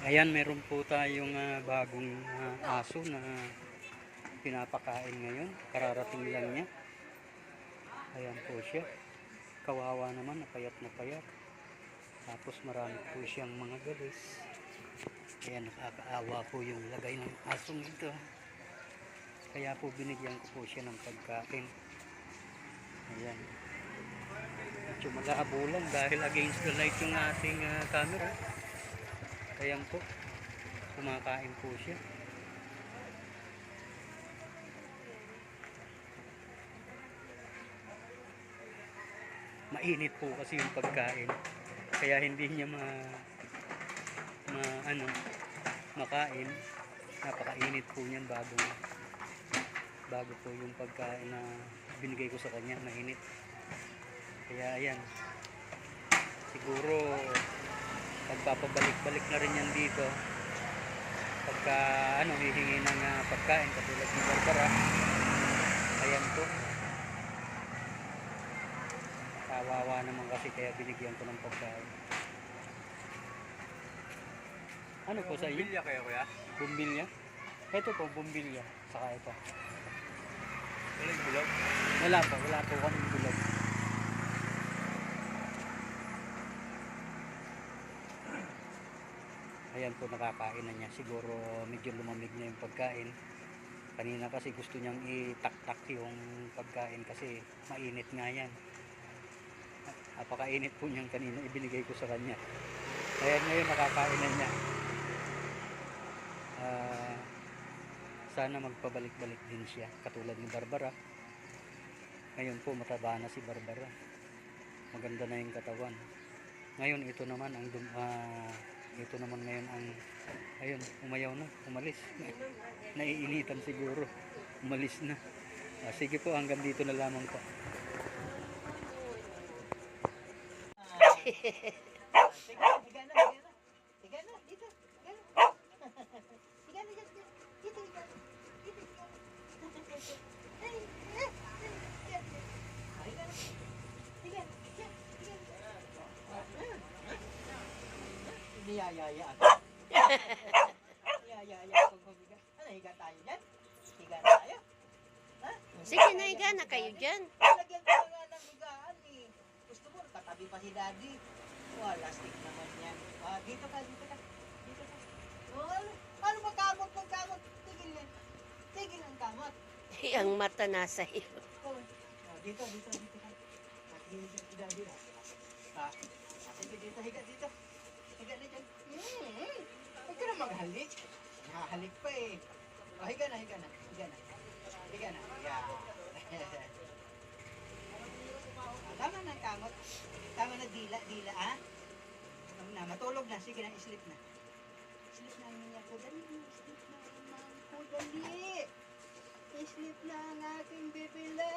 Ayan, meron po tayong bagong aso na pinapakain ngayon. Kararating lang niya. Ayan po siya. Kawawa naman, napayat na payat. Tapos marami po siyang mga galis. Ayan, nakakaawa po yung lagay ng asong ito. Kaya po binigyan ko po siya ng pagkain. Ayan. Medyo malabo lang dahil against the light yung ating camera. Ayan po. Kumakain po siya. Mainit po kasi yung pagkain. Kaya hindi niya makain. Napakainit po niyan bago po yung pagkain na binigay ko sa kanya, mainit. Kaya ayan. Siguro pagpapabalik-balik na rin yan dito. Pagka hihingi ng pagkain katulad ni Barbara. Ayan po. Kawawa naman kasi kaya binigyan ko ng pagkain. Ano po sa iyo? Bumbilya kayo kuya? Bumbilya? Ito po, bumbilya. Saka ito. Walang bilog? Wala po kaming bilog. Ayan po, nakakain na niya. Siguro medyo lumamig na yung pagkain. Kanina kasi gusto niyang itaktak yung pagkain kasi mainit nga yan. Napakainit po niyang kanina ibinigay ko sa kanya. Kaya ngayon nakakain na niya. Sana magpabalik-balik din siya katulad ni Barbara. Ngayon po mataba na si Barbara. Maganda na yung katawan. Ngayon ito naman ngayon ang ayun, umayaw na, umalis. Naiinitan siguro. Umalis na. Sige po, hanggang dito na lamang po. Niyayaya ako. Niyayaya ako mabiga. Ano, higa tayo dyan? Higa tayo? Ha? Sige, nahiga na kayo dyan. Lagyan ko nga ng higaan eh. Gusto mo, katabi pa si daddy. Lastik naman yan. Dito ka. Dito ka. Ano ba kamot? Tigil yan. Tigil ang kamot. Ang mata nasa iyo. Dito ka. Tigil si daddy. Sige, dito, higa dito. Higa na dyan. Huwag ka na maghalik. Nakahalik pa eh. Higa na. Yeah. Tama na ang kamot. Tama na dila ah. Matulog na. Sige na, sleep na. Sleep na ang niya ko. Dali. Sleep na ang ko. Dali. Sleep na ang aking bibila.